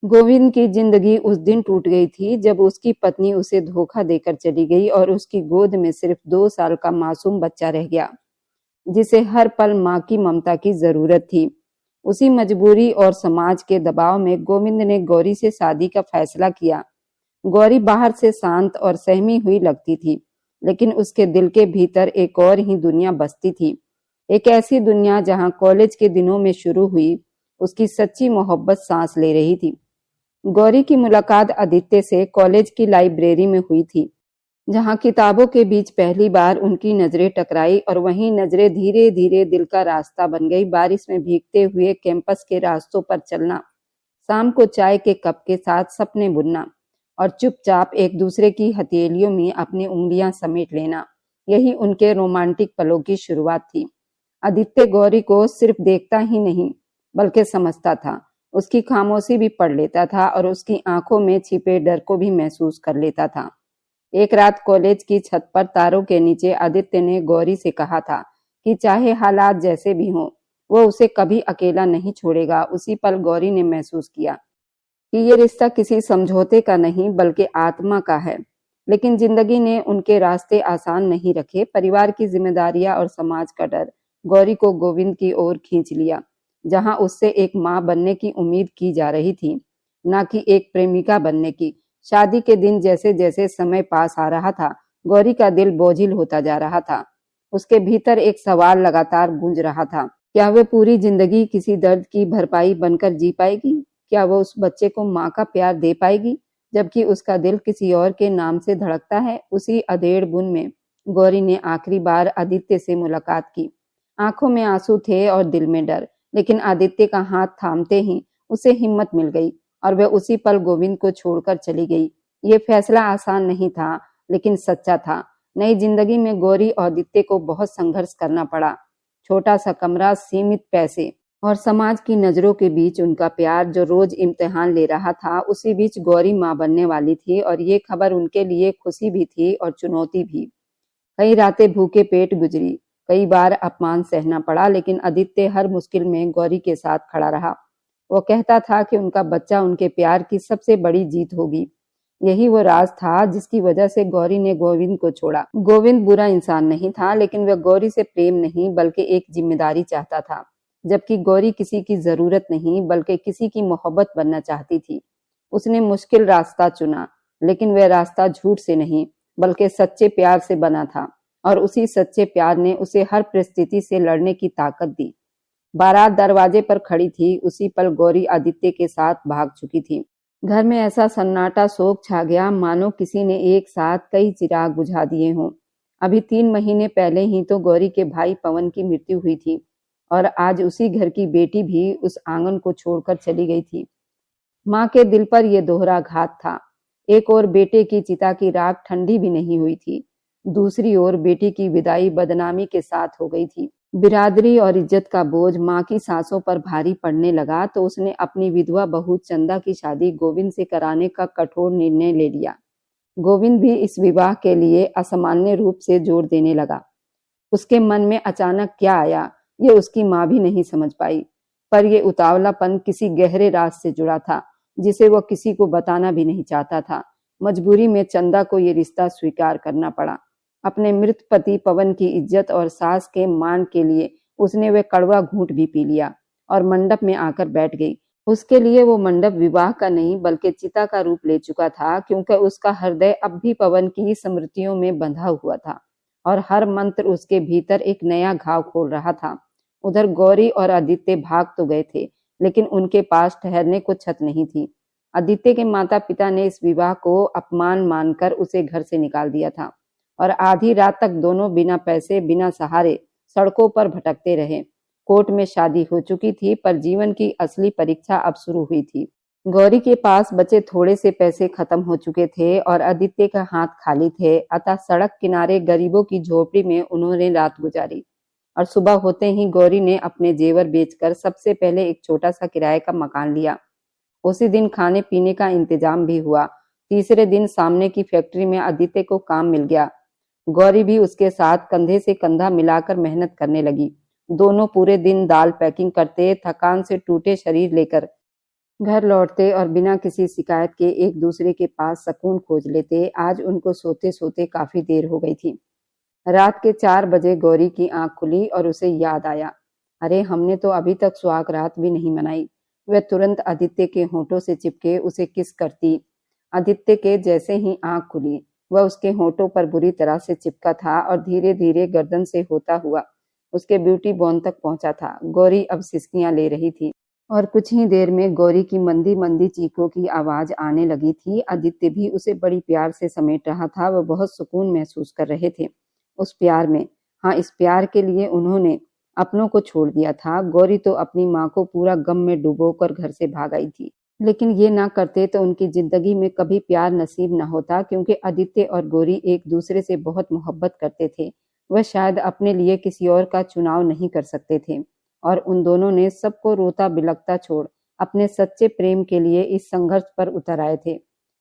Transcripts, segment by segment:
गोविंद की जिंदगी उस दिन टूट गई थी जब उसकी पत्नी उसे धोखा देकर चली गई और उसकी गोद में सिर्फ 2 साल का मासूम बच्चा रह गया, जिसे हर पल माँ की ममता की जरूरत थी। उसी मजबूरी और समाज के दबाव में गोविंद ने गौरी से शादी का फैसला किया। गौरी बाहर से शांत और सहमी हुई लगती थी, लेकिन उसके दिल के भीतर एक और ही दुनिया बसती थी। एक ऐसी दुनिया जहां कॉलेज के दिनों में शुरू हुई उसकी सच्ची मोहब्बत सांस ले रही थी। गौरी की मुलाकात आदित्य से कॉलेज की लाइब्रेरी में हुई थी, जहां किताबों के बीच पहली बार उनकी नजरें टकराई और वहीं नजरें धीरे धीरे दिल का रास्ता बन गई। बारिश में भीगते हुए कैंपस के रास्तों पर चलना, शाम को चाय के कप के साथ सपने बुनना और चुपचाप एक दूसरे की हथेलियों में अपनी उंगलियां समेट लेना, यही उनके रोमांटिक पलों की शुरुआत थी। आदित्य गौरी को सिर्फ देखता ही नहीं बल्कि समझता था। उसकी खामोशी भी पढ़ लेता था और उसकी आंखों में छिपे डर को भी महसूस कर लेता था। एक रात कॉलेज की छत पर तारों के नीचे आदित्य ने गौरी से कहा था कि चाहे हालात जैसे भी हों, वो उसे कभी अकेला नहीं छोड़ेगा। उसी पल गौरी ने महसूस किया कि ये रिश्ता किसी समझौते का नहीं बल्कि आत्मा का है। लेकिन जिंदगी ने उनके रास्ते आसान नहीं रखे। परिवार की जिम्मेदारियां और समाज का डर गौरी को गोविंद की ओर खींच लिया, जहां उससे एक मां बनने की उम्मीद की जा रही थी, न कि एक प्रेमिका बनने की। शादी के दिन जैसे जैसे समय पास आ रहा था, गौरी का दिल बोझिल होता जा रहा था। उसके भीतर एक सवाल लगातार गूंज रहा था, क्या वह पूरी जिंदगी किसी दर्द की भरपाई बनकर जी पाएगी? क्या वो उस बच्चे को माँ का प्यार दे पाएगी, जबकि उसका दिल किसी और के नाम से धड़कता है? उसी अधेड़ बुन में गौरी ने आखिरी बार आदित्य से मुलाकात की। आंखों में आंसू थे और दिल में डर, लेकिन आदित्य का हाथ थामते ही उसे हिम्मत मिल गई और वह उसी पल गोविंद को छोड़कर चली गई। ये फैसला आसान नहीं था, लेकिन सच्चा था। नई जिंदगी में गौरी और आदित्य को बहुत संघर्ष करना पड़ा। छोटा सा कमरा, सीमित पैसे और समाज की नजरों के बीच उनका प्यार जो रोज इम्तिहान ले रहा था। उसी बीच गौरी मां बनने वाली थी और ये खबर उनके लिए खुशी भी थी और चुनौती भी। कई रातें भूखे पेट गुजरी, कई बार अपमान सहना पड़ा, लेकिन आदित्य हर मुश्किल में गौरी के साथ खड़ा रहा। वो कहता था कि उनका बच्चा उनके प्यार की सबसे बड़ी जीत होगी। यही वो राज था जिसकी वजह से गौरी ने गोविंद को छोड़ा। गोविंद बुरा इंसान नहीं था, लेकिन वह गौरी से प्रेम नहीं बल्कि एक जिम्मेदारी चाहता था, जबकि गौरी किसी की जरूरत नहीं बल्कि किसी की मोहब्बत बनना चाहती थी। उसने मुश्किल रास्ता चुना, लेकिन वह रास्ता झूठ से नहीं बल्कि सच्चे प्यार से बना था, और उसी सच्चे प्यार ने उसे हर परिस्थिति से लड़ने की ताकत दी। बारात दरवाजे पर खड़ी थी, उसी पल गौरी आदित्य के साथ भाग चुकी थी। घर में ऐसा सन्नाटा, शोक छा गया मानो किसी ने एक साथ कई चिराग बुझा दिए हों। अभी 3 महीने पहले ही तो गौरी के भाई पवन की मृत्यु हुई थी और आज उसी घर की बेटी भी उस आंगन को छोड़कर चली गई थी। माँ के दिल पर यह दोहरा घात था। एक ओर बेटे की चिता की राख ठंडी भी नहीं हुई थी, दूसरी ओर बेटी की विदाई बदनामी के साथ हो गई थी। बिरादरी और इज्जत का बोझ माँ की सांसों पर भारी पड़ने लगा तो उसने अपनी विधवा बहू चंदा की शादी गोविंद से कराने का कठोर निर्णय ले लिया। गोविंद भी इस विवाह के लिए असामान्य रूप से जोर देने लगा। उसके मन में अचानक क्या आया, ये उसकी माँ भी नहीं समझ पाई, पर यह उतावलापन किसी गहरे राज से जुड़ा था जिसे वह किसी को बताना भी नहीं चाहता था। मजबूरी में चंदा को यह रिश्ता स्वीकार करना पड़ा। अपने मृत पति पवन की इज्जत और सास के मान के लिए उसने वह कड़वा घूंट भी पी लिया और मंडप में आकर बैठ गई। उसके लिए वो मंडप विवाह का नहीं बल्कि चिता का रूप ले चुका था, क्योंकि उसका हृदय अब भी पवन की स्मृतियों में बंधा हुआ था और हर मंत्र उसके भीतर एक नया घाव खोल रहा था। उधर गौरी और आदित्य भाग तो गए थे, लेकिन उनके पास ठहरने को छत नहीं थी। आदित्य के माता पिता ने इस विवाह को अपमान मानकर उसे घर से निकाल दिया था और आधी रात तक दोनों बिना पैसे बिना सहारे सड़कों पर भटकते रहे। कोर्ट में शादी हो चुकी थी, पर जीवन की असली परीक्षा अब शुरू हुई थी। गौरी के पास बचे थोड़े से पैसे खत्म हो चुके थे और आदित्य का हाथ खाली थे, अतः सड़क किनारे गरीबों की झोपड़ी में उन्होंने रात गुजारी और सुबह होते ही गौरी ने अपने जेवर बेचकर सबसे पहले एक छोटा सा किराए का मकान लिया। उसी दिन खाने पीने का इंतजाम भी हुआ। तीसरे दिन सामने की फैक्ट्री में आदित्य को काम मिल गया। गौरी भी उसके साथ कंधे से कंधा मिलाकर मेहनत करने लगी। दोनों पूरे दिन दाल पैकिंग करते, थकान से टूटे शरीर लेकर घर लौटते और बिना किसी शिकायत के एक दूसरे के पास सुकून खोज लेते। आज उनको सोते सोते काफी देर हो गई थी। रात के 4 बजे गौरी की आंख खुली और उसे याद आया, अरे हमने तो अभी तक सुहाग रात भी नहीं मनाई। वह तुरंत आदित्य के होठों से चिपके उसे किस करती। आदित्य के जैसे ही आंख खुली, वह उसके होठों पर बुरी तरह से चिपका था और धीरे धीरे गर्दन से होता हुआ उसके ब्यूटी बोन तक पहुंचा था। गौरी अब सिसकियां ले रही थी और कुछ ही देर में गौरी की मंदी मंदी चीखों की आवाज आने लगी थी। आदित्य भी उसे बड़ी प्यार से समेट रहा था। वह बहुत सुकून महसूस कर रहे थे उस प्यार में। हाँ, इस प्यार के लिए उन्होंने अपनों को छोड़ दिया था। गौरी तो अपनी माँ को पूरा गम में डुबोकर घर से भाग आई थी, लेकिन ये ना करते तो उनकी जिंदगी में कभी प्यार नसीब न होता, क्योंकि आदित्य और गौरी एक दूसरे से बहुत मोहब्बत करते थे। वह शायद अपने लिए किसी और का चुनाव नहीं कर सकते थे और उन दोनों ने सबको रोता बिलखता छोड़ अपने सच्चे प्रेम के लिए इस संघर्ष पर उतर आए थे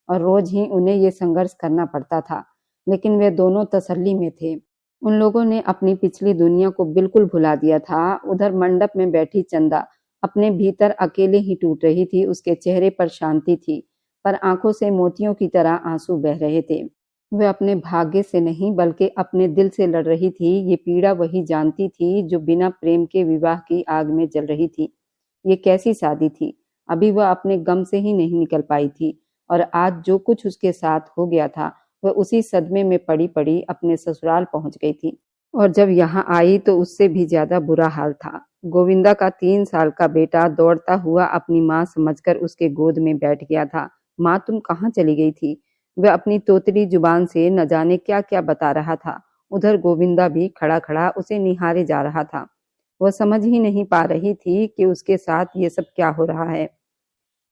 और रोज ही उन्हें ये संघर्ष करना पड़ता था, लेकिन वे दोनों तसल्ली में थे। उन लोगों ने अपनी पिछली दुनिया को बिल्कुल भुला दिया था। उधर मंडप में बैठी चंदा अपने भीतर अकेले ही टूट रही थी। उसके चेहरे पर शांति थी, पर आंखों से मोतियों की तरह आंसू बह रहे थे। वह अपने भाग्य से नहीं बल्कि अपने दिल से लड़ रही थी। ये पीड़ा वही जानती थी जो बिना प्रेम के विवाह की आग में जल रही थी। ये कैसी शादी थी। अभी वह अपने गम से ही नहीं निकल पाई थी और आज जो कुछ उसके साथ हो गया था, वह उसी सदमे में पड़ी पड़ी अपने ससुराल पहुंच गई थी। और जब यहाँ आई तो उससे भी ज्यादा बुरा हाल था। गोविंदा का 3 साल का बेटा दौड़ता हुआ अपनी माँ समझकर उसके गोद में बैठ गया था। माँ, तुम कहाँ चली गई थी? वह अपनी तोतली जुबान से न जाने क्या क्या बता रहा था। उधर गोविंदा भी खड़ा खड़ा उसे निहारे जा रहा था। वह समझ ही नहीं पा रही थी कि उसके साथ ये सब क्या हो रहा है।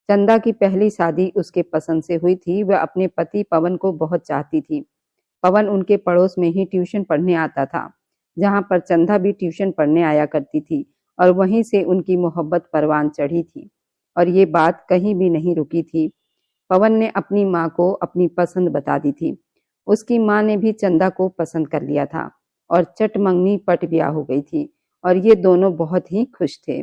चंदा की पहली शादी उसके पसंद से हुई थी। वह अपने पति पवन को बहुत चाहती थी। पवन उनके पड़ोस में ही ट्यूशन पढ़ने आता था, जहां पर चंदा भी ट्यूशन पढ़ने आया करती थी और वहीं से उनकी मोहब्बत परवान चढ़ी थी और ये बात कहीं भी नहीं रुकी थी। पवन ने अपनी माँ को अपनी पसंद बता दी थी। उसकी माँ ने भी चंदा को पसंद कर लिया था और चटमंगनी पट ब्याह हो गई थी और ये दोनों बहुत ही खुश थे।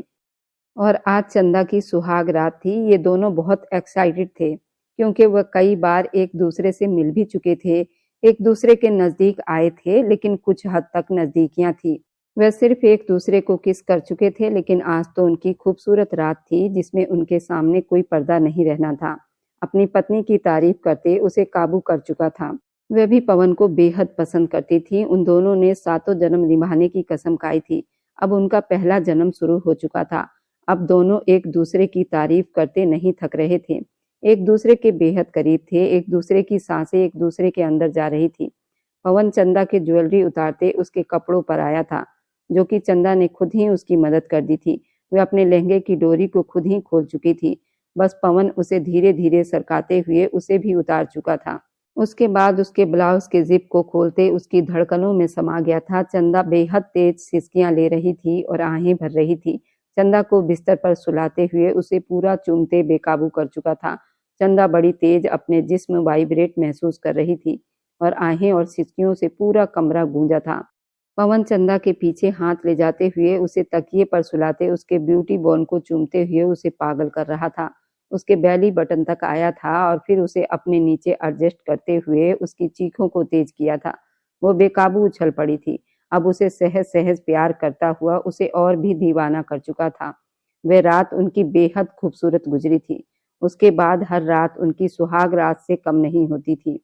और आज चंदा की सुहाग रात थी। ये दोनों बहुत एक्साइटेड थे क्योंकि वह कई बार एक दूसरे से मिल भी चुके थे, एक दूसरे के नजदीक आए थे, लेकिन कुछ हद तक नजदीकियां थी। वह सिर्फ एक दूसरे को किस कर चुके थे, लेकिन आज तो उनकी खूबसूरत रात थी जिसमें उनके सामने कोई पर्दा नहीं रहना था। अपनी पत्नी की तारीफ करते उसे काबू कर चुका था। वह भी पवन को बेहद पसंद करती थी। उन दोनों ने 7 जन्म निभाने की कसम खाई थी। अब उनका पहला जन्म शुरू हो चुका था। अब दोनों एक दूसरे की तारीफ करते नहीं थक रहे थे। एक दूसरे के बेहद करीब थे। एक दूसरे की सांसें एक दूसरे के अंदर जा रही थी। पवन चंदा के ज्वेलरी उतारते उसके कपड़ों पर आया था, जो कि चंदा ने खुद ही उसकी मदद कर दी थी। वह अपने लहंगे की डोरी को खुद ही खोल चुकी थी। बस पवन उसे धीरे धीरे सरकाते हुए उसे भी उतार चुका था। उसके बाद उसके ब्लाउज के जिप को खोलते उसकी धड़कनों में समा गया था। चंदा बेहद तेज सिसकियां ले रही थी और आहें भर रही थी। चंदा को बिस्तर पर सुलाते हुए उसे पूरा चूमते बेकाबू कर चुका था। चंदा बड़ी तेज अपने जिस्म वाइब्रेट महसूस कर रही थी और आहें और सिसकियों से पूरा कमरा गूंजा था। पवन चंदा के पीछे हाथ ले जाते हुए उसे तकिए पर सुलाते उसके ब्यूटी बोन को चूमते हुए उसे पागल कर रहा था। उसके बैली बटन तक आया था और फिर उसे अपने नीचे एडजस्ट करते हुए उसकी चीखों को तेज किया था। वो बेकाबू उछल पड़ी थी। अब उसे सहज सहज प्यार करता हुआ उसे और भी दीवाना कर चुका था। वह रात उनकी बेहद खूबसूरत गुजरी थी। उसके बाद हर रात उनकी सुहाग रात से कम नहीं होती थी।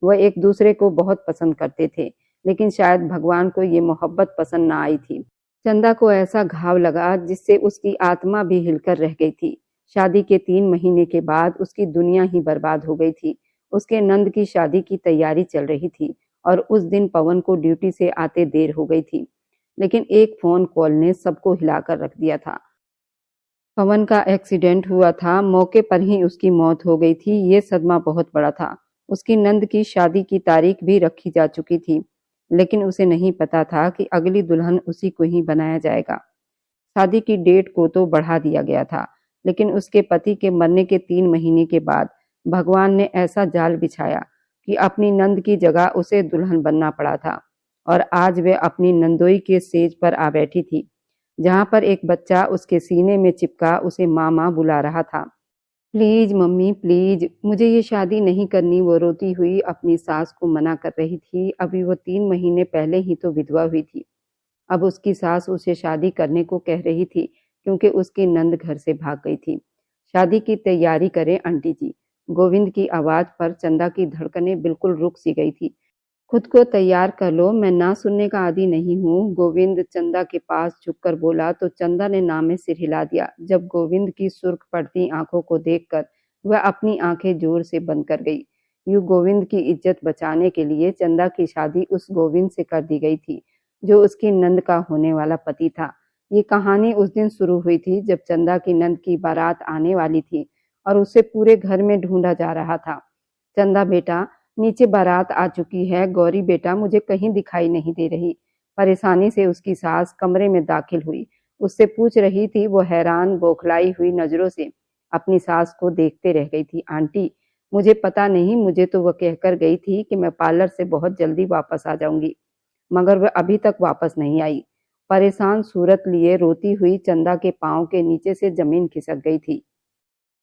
वह एक दूसरे को बहुत पसंद करते थे, लेकिन शायद भगवान को ये मोहब्बत पसंद ना आई थी। चंदा को ऐसा घाव लगा जिससे उसकी आत्मा भी हिलकर रह गई थी। शादी के 3 महीने के बाद उसकी दुनिया ही बर्बाद हो गई थी। उसके नंद की शादी की तैयारी चल रही थी और उस दिन पवन को ड्यूटी से आते देर हो गई थी, लेकिन एक फोन कॉल ने सबको हिलाकर रख दिया था। पवन का एक्सीडेंट हुआ था। मौके पर ही उसकी मौत हो गई थी। ये सदमा बहुत बड़ा था। उसकी नंद की शादी की तारीख भी रखी जा चुकी थी, लेकिन उसे नहीं पता था कि अगली दुल्हन उसी को ही बनाया जाएगा। शादी की डेट को तो बढ़ा दिया गया था, लेकिन उसके पति के मरने के 3 महीने के बाद भगवान ने ऐसा जाल बिछाया कि अपनी नंद की जगह उसे दुल्हन बनना पड़ा था। और आज वे अपनी नंदोई के सेज पर आ बैठी थी, जहां पर एक बच्चा उसके सीने में चिपका उसे माँ माँ बुला रहा था। प्लीज मम्मी प्लीज, मुझे ये शादी नहीं करनी। वो रोती हुई अपनी सास को मना कर रही थी। अभी वो 3 महीने पहले ही तो विधवा हुई थी। अब उसकी सास उसे शादी करने को कह रही थी क्योंकि उसकी नंद घर से भाग गई थी। शादी की तैयारी करें आंटी जी। गोविंद की आवाज पर चंदा की धड़कनें बिल्कुल रुक सी गई थी। खुद को तैयार कर लो, मैं ना सुनने का आदी नहीं हूँ। गोविंद चंदा के पास झुककर बोला तो चंदा ने ना में सिर हिला दिया। जब गोविंद की सुर्ख पड़ती आंखों को देखकर वह अपनी आंखें जोर से बंद कर गई। यूं गोविंद की इज्जत बचाने के लिए चंदा की शादी उस गोविंद से कर दी गई थी जो उसकी नंद का होने वाला पति था। ये कहानी उस दिन शुरू हुई थी जब चंदा की नंद की बारात आने वाली थी और उसे पूरे घर में ढूंढा जा रहा था। चंदा बेटा, नीचे बारात आ चुकी है। गौरी बेटा, मुझे कहीं दिखाई नहीं दे रही। परेशानी से उसकी सास कमरे में दाखिल हुई। उससे पूछ रही थी। वो हैरान बौखलाई हुई नजरों से अपनी सास को देखते रह गई थी। आंटी, मुझे पता नहीं, मुझे तो वह कहकर गई थी कि मैं पार्लर से बहुत जल्दी वापस आ जाऊंगी, मगर वह अभी तक वापस नहीं आई। परेशान सूरत लिए रोती हुई चंदा के पांव के नीचे से जमीन खिसक गई थी।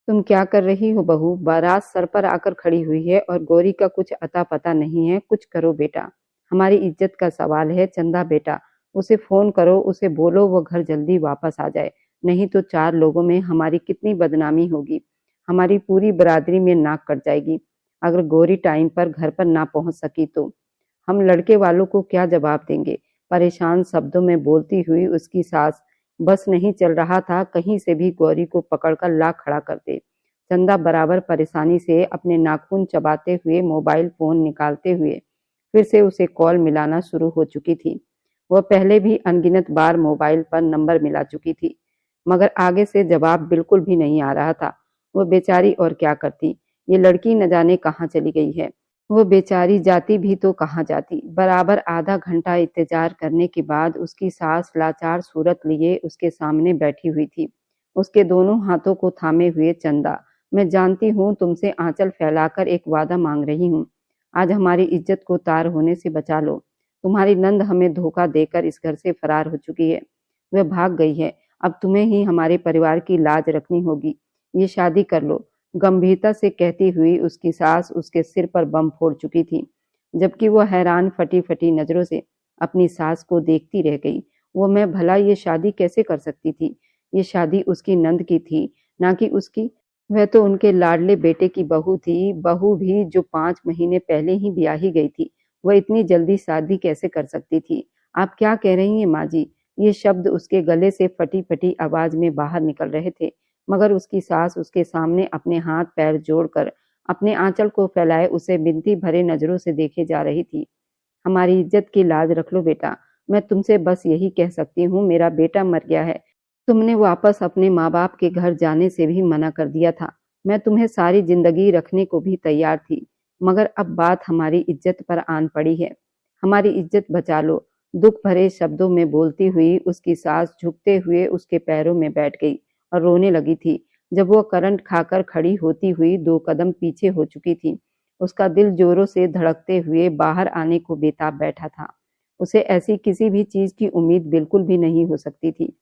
तुम क्या कर रही हो बहू? बारात सर पर आकर खड़ी हुई है और गौरी का कुछ अता पता नहीं है। कुछ करो बेटा, हमारी इज्जत का सवाल है। चंदा बेटा, उसे फोन करो, उसे बोलो वो घर जल्दी वापस आ जाए, नहीं तो 4 लोगों में हमारी कितनी बदनामी होगी। हमारी पूरी बरादरी में नाक कट जाएगी अगर गौरी टाइम पर घर पर ना पहुंच सकी तो। हम लड़के वालों को क्या जवाब देंगे? परेशान शब्दों में बोलती हुई उसकी सास बस नहीं चल रहा था कहीं से भी गौरी को पकड़कर ला खड़ा कर दे। चंदा बराबर परेशानी से अपने नाखून चबाते हुए मोबाइल फोन निकालते हुए फिर से उसे कॉल मिलाना शुरू हो चुकी थी। वह पहले भी अनगिनत बार मोबाइल पर नंबर मिला चुकी थी, मगर आगे से जवाब बिल्कुल भी नहीं आ रहा था। वह बेचारी और क्या करती? ये लड़की न जाने कहाँ चली गई है। वो बेचारी जाती भी तो कहाँ जाती। बराबर आधा घंटा इंतजार करने के बाद उसकी सास लाचार सूरत लिए उसके सामने बैठी हुई थी, उसके दोनों हाथों को थामे हुए। चंदा, मैं जानती हूँ तुमसे आंचल फैलाकर एक वादा मांग रही हूँ। आज हमारी इज्जत को तार होने से बचा लो। तुम्हारी नंद हमें धोखा देकर इस घर से फरार हो चुकी है, वह भाग गई है। अब तुम्हें ही हमारे परिवार की लाज रखनी होगी। ये शादी कर लो, गंभीरता से कहती हुई उसकी सास उसके सिर पर बम फोड़ चुकी थी, जबकि वो हैरान फटी फटी नजरों से अपनी सास को देखती रह गई। वो मैं भला ये शादी कैसे कर सकती थी? ये शादी उसकी नंद की थी, ना कि उसकी। वह तो उनके लाडले बेटे की बहू थी, बहू भी जो 5 महीने पहले ही ब्याही गई थी। वह इतनी जल्दी शादी कैसे कर सकती थी? आप क्या कह रही हैं माँ जी? ये शब्द उसके गले से फटी फटी आवाज में बाहर निकल रहे थे, मगर उसकी सास उसके सामने अपने हाथ पैर जोड़कर अपने आंचल को फैलाए उसे बिनती भरे नजरों से देखे जा रही थी। हमारी इज्जत की लाज रख लो बेटा। मैं तुमसे बस यही कह सकती हूँ, मेरा बेटा मर गया है। तुमने वापस अपने माँ बाप के घर जाने से भी मना कर दिया था। मैं तुम्हें सारी जिंदगी रखने को भी तैयार थी, मगर अब बात हमारी इज्जत पर आन पड़ी है। हमारी इज्जत बचा लो। दुख भरे शब्दों में बोलती हुई उसकी सास झुकते हुए उसके पैरों में बैठ गई और रोने लगी थी। जब वो करंट खाकर खड़ी होती हुई 2 कदम पीछे हो चुकी थी, उसका दिल जोरों से धड़कते हुए बाहर आने को बेताब बैठा था। उसे ऐसी किसी भी चीज की उम्मीद बिल्कुल भी नहीं हो सकती थी।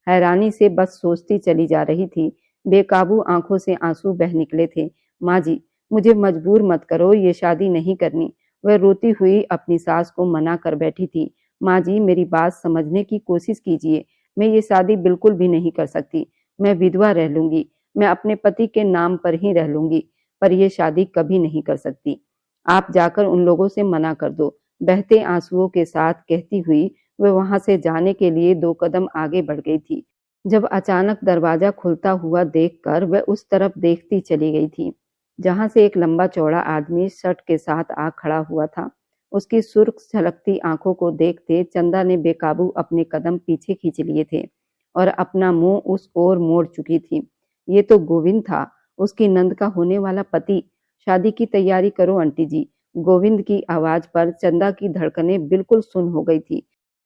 हैरानी से बस सोचती चली जा रही थी। बेकाबू आंखों से आंसू बह निकले थे। माँ जी, मुझे मजबूर मत करो, ये शादी नहीं करनी। वह रोती हुई अपनी सास को मना कर बैठी थी। माँ जी, मेरी बात समझने की कोशिश कीजिए। मैं ये शादी बिल्कुल भी नहीं कर सकती। मैं विधवा रह लूंगी, मैं अपने पति के नाम पर ही रह लूंगी, पर यह शादी कभी नहीं कर सकती। आप जाकर उन लोगों से मना कर दो। बहते आंसुओं के साथ कहती हुई वह वहां से जाने के लिए 2 कदम आगे बढ़ गई थी, जब अचानक दरवाजा खुलता हुआ देखकर वह उस तरफ देखती चली गई थी, जहां से एक लंबा चौड़ा आदमी शर्ट के साथ आ खड़ा हुआ था। उसकी सुर्ख छलकती आंखों को देखते चंदा ने बेकाबू अपने कदम पीछे खींच लिए थे और अपना मुंह उस ओर मोड़ चुकी थी। ये तो गोविंद था, उसकी नंद का होने वाला पति। शादी की तैयारी करो आंटी जी। गोविंद की आवाज पर चंदा की धड़कनें बिल्कुल सुन हो गई थी।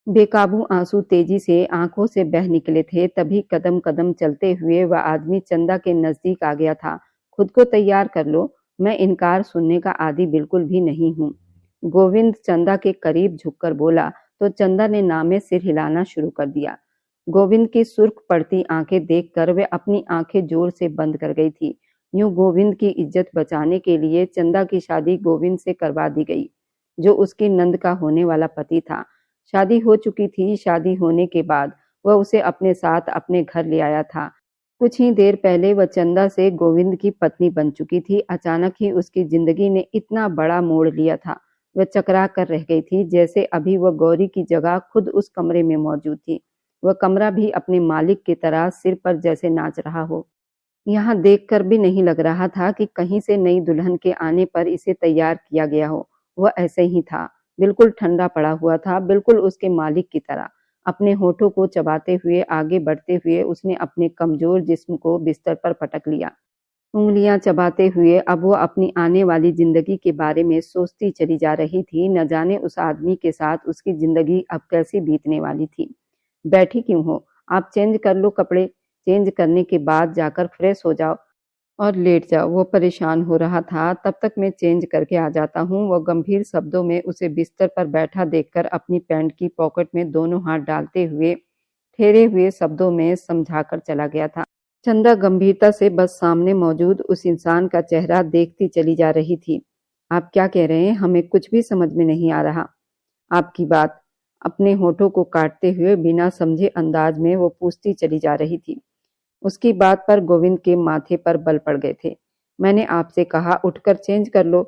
बेकाबू आंसू तेजी से आंखों से बह निकले थे। तभी कदम कदम चलते हुए वह आदमी चंदा के नजदीक आ गया था। खुद को तैयार कर लो, मैं इनकार सुनने का आदी बिल्कुल भी नहीं हूँ। गोविंद चंदा के करीब झुककर बोला तो चंदा ने ना में सिर हिलाना शुरू कर दिया। गोविंद की सुर्ख पड़ती आंखें देखकर वह अपनी आंखें जोर से बंद कर गई थी। यूं गोविंद की इज्जत बचाने के लिए चंदा की शादी गोविंद से करवा दी गई, जो उसकी नंद का होने वाला पति था। शादी हो चुकी थी। शादी होने के बाद वह उसे अपने साथ अपने घर ले आया था। कुछ ही देर पहले वह चंदा से गोविंद की पत्नी बन चुकी थी। अचानक ही उसकी जिंदगी ने इतना बड़ा मोड़ लिया था। वह चकरा कर रह गई थी, जैसे अभी वह गौरी की जगह खुद उस कमरे में मौजूद थी। वह कमरा भी अपने मालिक की तरह सिर पर जैसे नाच रहा हो। यहाँ देखकर भी नहीं लग रहा था कि कहीं से नई दुल्हन के आने पर इसे तैयार किया गया हो। वह ऐसे ही था, बिल्कुल ठंडा पड़ा हुआ था, बिल्कुल उसके मालिक की तरह। अपने होठों को चबाते हुए आगे बढ़ते हुए उसने अपने कमजोर जिस्म को बिस्तर पर पटक लिया। उंगलियां चबाते हुए अब वो अपनी आने वाली जिंदगी के बारे में सोचती चली जा रही थी। न जाने उस आदमी के साथ उसकी जिंदगी अब कैसी बीतने वाली थी। बैठी क्यों हो? आप चेंज कर लो कपड़े। चेंज करने के बाद जाकर फ्रेश हो जाओ और लेट जाओ। वो परेशान हो रहा था। तब तक मैं चेंज करके आ जाता हूँ। वो गंभीर शब्दों में उसे बिस्तर पर बैठा देखकर अपनी पैंट की पॉकेट में दोनों हाथ डालते हुए ठहरे हुए शब्दों में समझाकर चला गया था। चंदा गंभीरता से बस सामने मौजूद उस इंसान का चेहरा देखती चली जा रही थी। आप क्या कह रहे हैं? हमें कुछ भी समझ में नहीं आ रहा आपकी बात। अपने होठों को काटते हुए बिना समझे अंदाज में वो पूछती चली जा रही थी। उसकी बात पर गोविंद के माथे पर बल पड़ गए थे। मैंने आपसे कहा उठकर चेंज कर लो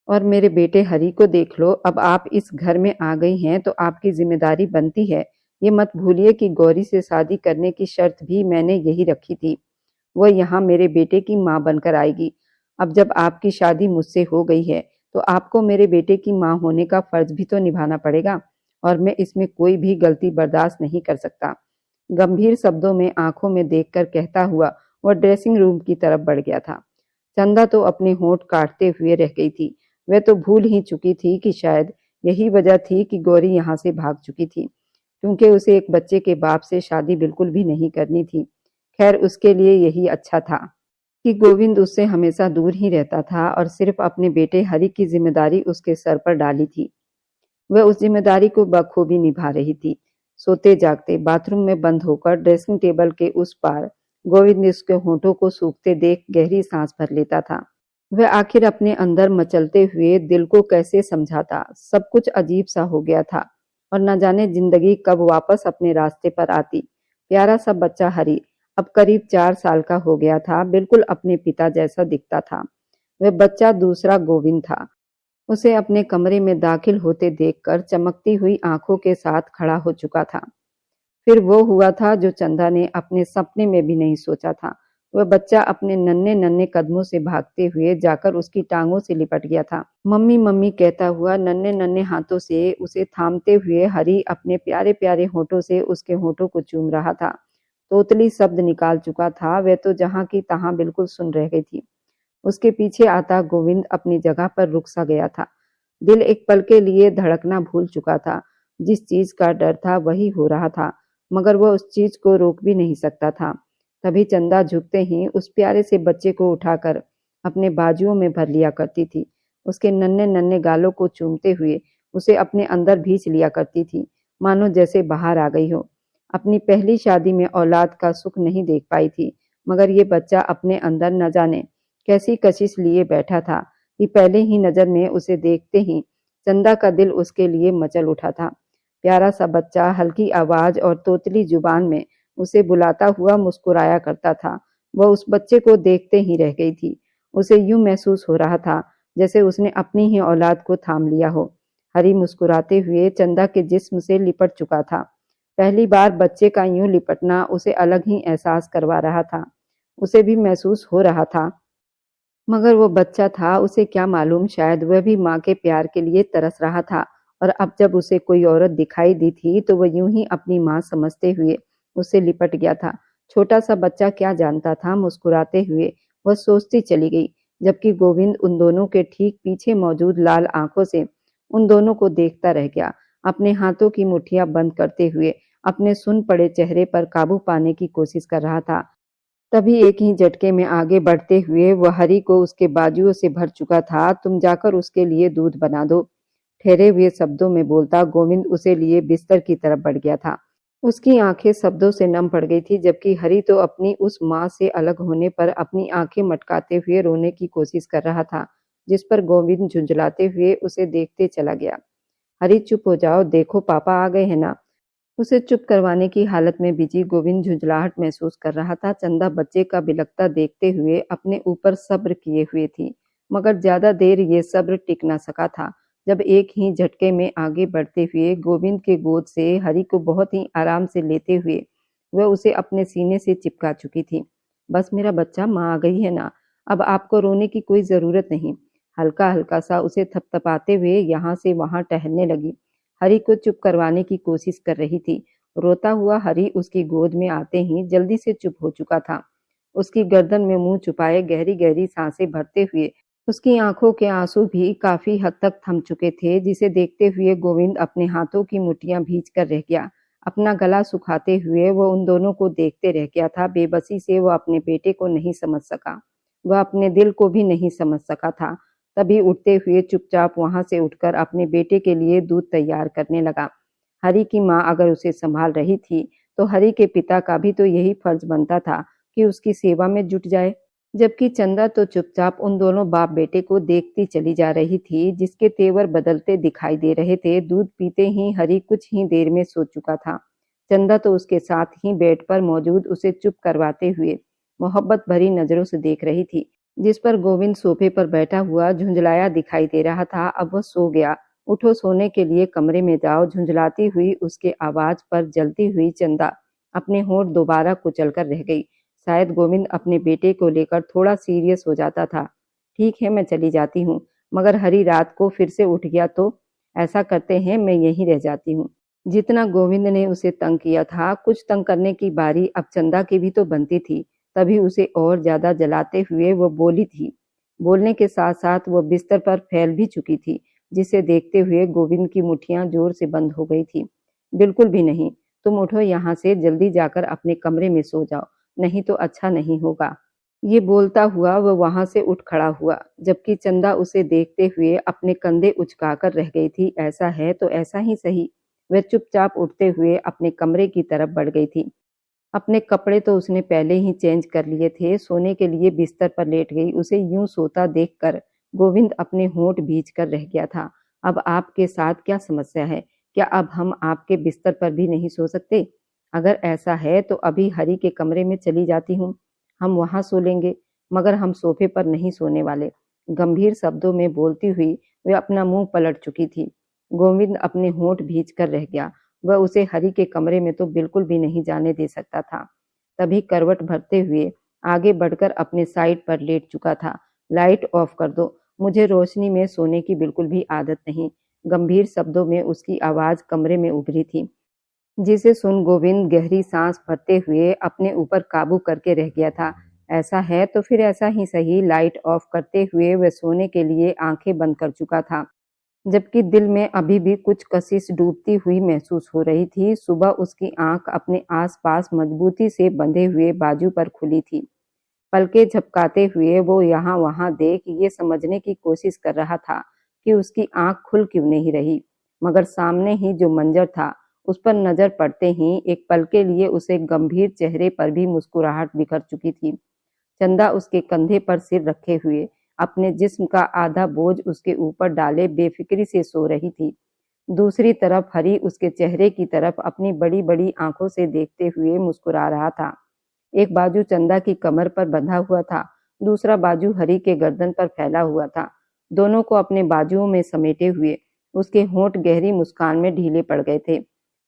और मेरे बेटे हरी को देख लो। अब आप इस घर में आ गई हैं तो आपकी जिम्मेदारी बनती है। ये मत भूलिए कि गौरी से शादी करने की शर्त भी मैंने यही रखी थी। वह यहाँ मेरे बेटे की माँ बनकर आएगी। अब जब आपकी शादी मुझसे हो गई है तो आपको मेरे बेटे की माँ होने का फर्ज भी तो निभाना पड़ेगा और मैं इसमें कोई भी गलती बर्दाश्त नहीं कर सकता। गंभीर शब्दों में आंखों में देखकर कहता हुआ वह ड्रेसिंग रूम की तरफ बढ़ गया था। चंदा तो अपने होंठ काटते हुए रह गई थी। वह तो भूल ही चुकी थी कि शायद यही वजह थी कि गौरी यहाँ से भाग चुकी थी, क्योंकि उसे एक बच्चे के बाप से शादी बिल्कुल भी नहीं करनी थी। खैर उसके लिए यही अच्छा था कि गोविंद उससे हमेशा दूर ही रहता था और सिर्फ अपने बेटे हरि की जिम्मेदारी उसके सर पर डाली थी। वह उस जिम्मेदारी को बखूबी निभा रही थी। सोते जागते बाथरूम में बंद होकर ड्रेसिंग टेबल के उस पार गोविंद उसके होठों को सूखते देख गहरी सांस भर लेता था। वह आखिर अपने अंदर मचलते हुए दिल को कैसे समझाता। सब कुछ अजीब सा हो गया था और न जाने जिंदगी कब वापस अपने रास्ते पर आती। प्यारा सा बच्चा हरी अब करीब 4 साल का हो गया था। बिल्कुल अपने पिता जैसा दिखता था। वह बच्चा दूसरा गोविंद था। उसे अपने कमरे में दाखिल होते देखकर चमकती हुई आंखों के साथ खड़ा हो चुका था। फिर वो हुआ था जो चंदा ने अपने सपने में भी नहीं सोचा था। वह बच्चा अपने नन्हे नन्हे कदमों से भागते हुए जाकर उसकी टांगों से लिपट गया था। मम्मी मम्मी कहता हुआ नन्हे नन्हे हाथों से उसे थामते हुए हरी अपने प्यारे प्यारे होठों से उसके होठों को चूम रहा था। तोतली शब्द निकाल चुका था। वह तो जहां की तहां बिल्कुल सुन रह गई थी। उसके पीछे आता गोविंद अपनी जगह पर रुक सा गया था। दिल एक पल के लिए धड़कना भूल चुका था। जिस चीज का डर था वही हो रहा था, मगर वह उस चीज को रोक भी नहीं सकता था। तभी चंदा झुकते ही उस प्यारे से बच्चे को उठाकर अपने बाजुओं में भर लिया करती थी। उसके नन्हे नन्हे गालों को चूमते हुए उसे अपने अंदर भींच लिया करती थी, मानो जैसे बाहर आ गई हो। अपनी पहली शादी में औलाद का सुख नहीं देख पाई थी, मगर ये बच्चा अपने अंदर न जाने कैसी कशिश लिए बैठा था कि पहले ही नजर में उसे देखते ही चंदा का दिल उसके लिए मचल उठा था। प्यारा सा बच्चा हल्की आवाज और तोतली जुबान में उसे बुलाता हुआ मुस्कुराया करता था। वह उस बच्चे को देखते ही रह गई थी। उसे यूं महसूस हो रहा था जैसे उसने अपनी ही औलाद को थाम लिया हो। हरी मुस्कुराते हुए चंदा के जिस्म से लिपट चुका था। पहली बार बच्चे का यूं लिपटना उसे अलग ही एहसास करवा रहा था। उसे भी महसूस हो रहा था, मगर वो बच्चा था, उसे क्या मालूम, शायद वह भी माँ के प्यार के लिए तरस रहा था। और अब जब उसे कोई औरत दिखाई दी थी तो वह यूं ही अपनी माँ समझते हुए उससे लिपट गया था। छोटा सा बच्चा क्या जानता था। मुस्कुराते हुए वह सोचती चली गई, जबकि गोविंद उन दोनों के ठीक पीछे मौजूद लाल आंखों से उन दोनों को देखता रह गया, अपने हाथों की मुट्ठियां बंद करते हुए अपने सुन पड़े चेहरे पर काबू पाने की कोशिश कर रहा था। तभी एक ही झटके में आगे बढ़ते हुए वह हरी को उसके बाजुओं से भर चुका था। तुम जाकर उसके लिए दूध बना दो। ठहरे हुए शब्दों में बोलता गोविंद उसे लिए बिस्तर की तरफ बढ़ गया था। उसकी आंखें शब्दों से नम पड़ गई थी, जबकि हरी तो अपनी उस माँ से अलग होने पर अपनी आंखें मटकाते हुए रोने की कोशिश कर रहा था, जिस पर गोविंद झुंझलाते हुए उसे देखते चला गया। हरी, चुप हो जाओ, देखो पापा आ गए हैं ना। उसे चुप करवाने की हालत में बिजी गोविंद झुंझलाहट महसूस कर रहा था। चंदा बच्चे का बिलखता देखते हुए अपने ऊपर सब्र किए हुए थी, मगर ज्यादा देर ये सब्र टिक न सका था। जब एक ही झटके में आगे बढ़ते हुए गोविंद के गोद से हरि को बहुत ही आराम से लेते हुए वह उसे अपने सीने से चिपका चुकी थी। बस मेरा बच्चा, माँ आ गई है ना, अब आपको रोने की कोई जरूरत नहीं। हल्का हल्का सा उसे थपथपाते हुए यहाँ से वहां टहलने लगी। हरि को चुप करवाने की कोशिश कर रही थी। रोता हुआ हरि उसकी गोद में आते ही जल्दी से चुप हो चुका था। उसकी गर्दन में मुंह छुपाए गहरी गहरी सांसें भरते हुए उसकी आंखों के आंसू भी काफी हद तक थम चुके थे, जिसे देखते हुए गोविंद अपने हाथों की मुठ्ठियां भींच कर रह गया। अपना गला सुखाते हुए वह उन दोनों को देखते रह गया था। बेबसी से वह अपने बेटे को नहीं समझ सका, वह अपने दिल को भी नहीं समझ सका था। तभी उठते हुए चुपचाप वहां से उठकर अपने बेटे के लिए दूध तैयार करने लगा। हरि की माँ अगर उसे संभाल रही थी, तो हरि के पिता का भी तो यही फर्ज बनता था कि उसकी सेवा में जुट जाए। जबकि चंदा तो चुपचाप उन दोनों बाप बेटे को देखती चली जा रही थी, जिसके तेवर बदलते दिखाई दे रहे थे। दूध पीते ही हरि कुछ ही देर में सो चुका था। चंदा तो उसके साथ ही बेड पर मौजूद उसे चुप करवाते हुए मोहब्बत भरी नजरों से देख रही थी, जिस पर गोविंद सोफे पर बैठा हुआ झुंझलाया दिखाई दे रहा था। अब वह सो गया। उठो, सोने के लिए कमरे में जाओ। झुंझलाती हुई उसके आवाज पर जलती हुई चंदा अपने होंठ दोबारा कुचल कर रह गई। शायद गोविंद अपने बेटे को लेकर थोड़ा सीरियस हो जाता था। ठीक है, मैं चली जाती हूँ, मगर हरी रात को फिर से उठ गया तो? ऐसा करते हैं, मैं यहीं रह जाती हूँ। जितना गोविंद ने उसे तंग किया था, कुछ तंग करने की बारी अब चंदा की भी तो बनती थी। तभी उसे और ज्यादा जलाते हुए वो बोली थी। बोलने के साथ साथ वो बिस्तर पर फैल भी चुकी थी, जिसे देखते हुए गोविंद की मुट्ठियां जोर से बंद हो गई थी। बिल्कुल भी नहीं, तुम उठो यहाँ से, जल्दी जाकर अपने कमरे में सो जाओ, नहीं तो अच्छा नहीं होगा। ये बोलता हुआ वह वहां से उठ खड़ा हुआ, जबकि चंदा उसे देखते हुए अपने कंधे उचकाकर रह गई थी। ऐसा है तो ऐसा ही सही। वह चुपचाप उठते हुए अपने कमरे की तरफ बढ़ गई थी। अपने कपड़े तो उसने पहले ही चेंज कर लिए थे। सोने के लिए बिस्तर पर लेट गई। उसे यूं सोता देखकर गोविंद अपने होंठ भींच कर रह गया था। अब आपके साथ क्या समस्या है? क्या अब हम आपके बिस्तर पर भी नहीं सो सकते? अगर ऐसा है तो अभी हरि के कमरे में चली जाती हूँ, हम वहां सो लेंगे, मगर हम सोफे पर नहीं सोने वाले। गंभीर शब्दों में बोलती हुई वे अपना मुंह पलट चुकी थी। गोविंद अपने होंठ भींच कर रह गया। वह उसे हरि के कमरे में तो बिल्कुल भी नहीं जाने दे सकता था। तभी करवट भरते हुए आगे बढ़कर अपने साइड पर लेट चुका था। लाइट ऑफ कर दो, मुझे रोशनी में सोने की बिल्कुल भी आदत नहीं। गंभीर शब्दों में उसकी आवाज कमरे में उभरी थी, जिसे सुन गोविंद गहरी सांस भरते हुए अपने ऊपर काबू करके रह गया था। ऐसा है तो फिर ऐसा ही सही। लाइट ऑफ करते हुए वह सोने के लिए आंखें बंद कर चुका था, जबकि दिल में अभी भी कुछ कशिश डूबती हुई महसूस हो रही थी। सुबह उसकी आंख अपने आसपास मजबूती से बंधे हुए बाजू पर खुली थी। पलके झपकाते हुए वो यहाँ वहां देख ये समझने की कोशिश कर रहा था कि उसकी आंख खुल क्यों नहीं रही, मगर सामने ही जो मंजर था उस पर नजर पड़ते ही एक पल के लिए उसे गंभीर चेहरे पर भी मुस्कुराहट बिखर चुकी थी। चंदा उसके कंधे पर सिर रखे हुए अपने जिस्म का आधा बोझ उसके ऊपर डाले बेफिक्री से सो रही थी। दूसरी तरफ हरी उसके चेहरे की तरफ अपनी बड़ी बड़ी आंखों से देखते हुए मुस्कुरा रहा था। एक बाजू चंदा की कमर पर बंधा हुआ था, दूसरा बाजू हरी के गर्दन पर फैला हुआ था। दोनों को अपने बाजुओं में समेटे हुए उसके होंठ गहरी मुस्कान में ढीले पड़ गए थे।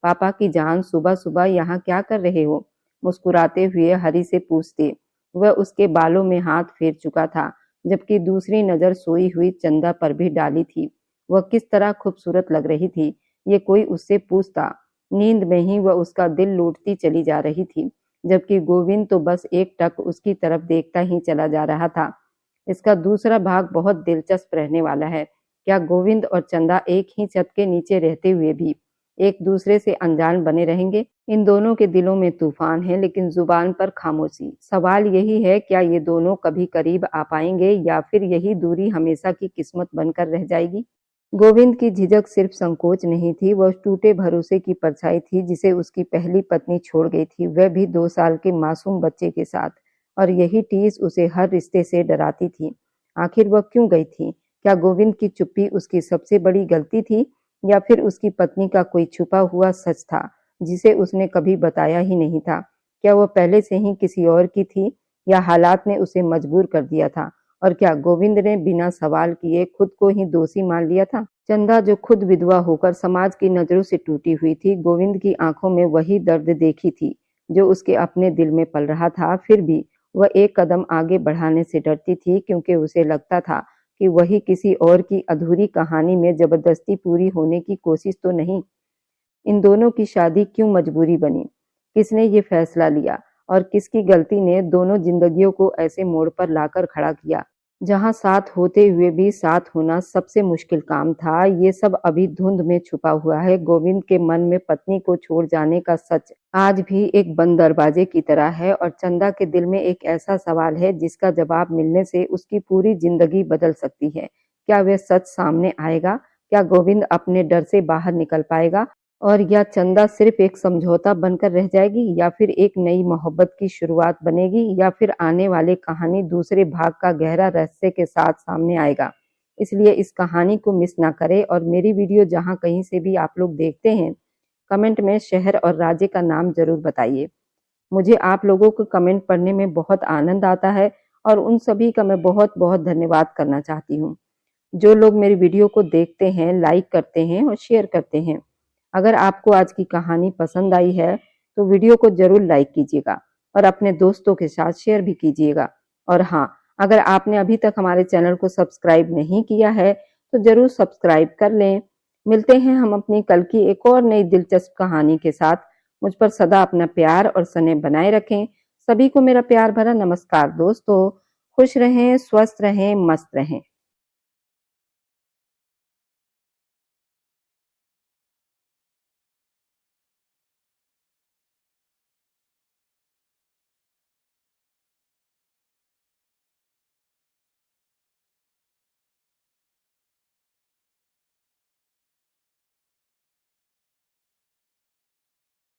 पापा की जान, सुबह सुबह यहाँ क्या कर रहे हो? मुस्कुराते हुए हरी से पूछते। वह उसके बालों में हाथ फेर चुका था, जबकि दूसरी नजर सोई हुई चंदा पर भी डाली थी। वह किस तरह खूबसूरत लग रही थी, ये कोई उससे पूछता। नींद में ही वह उसका दिल लूटती चली जा रही थी, जबकि गोविंद तो बस एक टक उसकी तरफ देखता ही चला जा रहा था। इसका दूसरा भाग बहुत दिलचस्प रहने वाला है। क्या गोविंद और चंदा एक ही छत के नीचे रहते हुए भी एक दूसरे से अनजान बने रहेंगे? इन दोनों के दिलों में तूफान है, लेकिन जुबान पर खामोशी। सवाल यही है, क्या ये दोनों कभी करीब आ पाएंगे या फिर यही दूरी हमेशा की किस्मत बनकर रह जाएगी? गोविंद की झिझक सिर्फ संकोच नहीं थी, वह टूटे भरोसे की परछाई थी जिसे उसकी पहली पत्नी छोड़ गई थी, वह भी 2 साल के मासूम बच्चे के साथ। और यही टीस उसे हर रिश्ते से डराती थी। आखिर वह क्यों गई थी? क्या गोविंद की चुप्पी उसकी सबसे बड़ी गलती थी, या फिर उसकी पत्नी का कोई छुपा हुआ सच था जिसे उसने कभी बताया ही नहीं था? क्या वह पहले से ही किसी और की थी, या हालात ने उसे मजबूर कर दिया था? और क्या गोविंद ने बिना सवाल किए खुद को ही दोषी मान लिया था? चंदा, जो खुद विधवा होकर समाज की नजरों से टूटी हुई थी, गोविंद की आंखों में वही दर्द देखी थी जो उसके अपने दिल में पल रहा था। फिर भी वह एक कदम आगे बढ़ाने से डरती थी, क्योंकि उसे लगता था कि वही किसी और की अधूरी कहानी में जबरदस्ती पूरी होने की कोशिश तो नहीं। इन दोनों की शादी क्यों मजबूरी बनी? किसने ये फैसला लिया, और किसकी गलती ने दोनों जिंदगियों को ऐसे मोड़ पर लाकर खड़ा किया जहां साथ होते हुए भी साथ होना सबसे मुश्किल काम था? ये सब अभी धुंध में छुपा हुआ है। गोविंद के मन में पत्नी को छोड़ जाने का सच आज भी एक बंद दरवाजे की तरह है, और चंदा के दिल में एक ऐसा सवाल है जिसका जवाब मिलने से उसकी पूरी जिंदगी बदल सकती है। क्या वह सच सामने आएगा? क्या गोविंद अपने डर से बाहर निकल पाएगा, और या चंदा सिर्फ एक समझौता बनकर रह जाएगी, या फिर एक नई मोहब्बत की शुरुआत बनेगी, या फिर आने वाली कहानी दूसरे भाग का गहरा रहस्य के साथ सामने आएगा? इसलिए इस कहानी को मिस ना करें, और मेरी वीडियो जहां कहीं से भी आप लोग देखते हैं, कमेंट में शहर और राज्य का नाम जरूर बताइए। मुझे आप लोगों को कमेंट पढ़ने में बहुत आनंद आता है, और उन सभी का मैं बहुत बहुत धन्यवाद करना चाहती हूँ जो लोग मेरी वीडियो को देखते हैं, लाइक करते हैं और शेयर करते हैं। अगर आपको आज की कहानी पसंद आई है तो वीडियो को जरूर लाइक कीजिएगा, और अपने दोस्तों के साथ शेयर भी कीजिएगा। और हाँ, अगर आपने अभी तक हमारे चैनल को सब्सक्राइब नहीं किया है तो जरूर सब्सक्राइब कर लें। मिलते हैं हम अपनी कल की एक और नई दिलचस्प कहानी के साथ। मुझ पर सदा अपना प्यार और स्नेह बनाए रखें। सभी को मेरा प्यार भरा नमस्कार दोस्तों। खुश रहें, स्वस्थ रहें, मस्त रहें।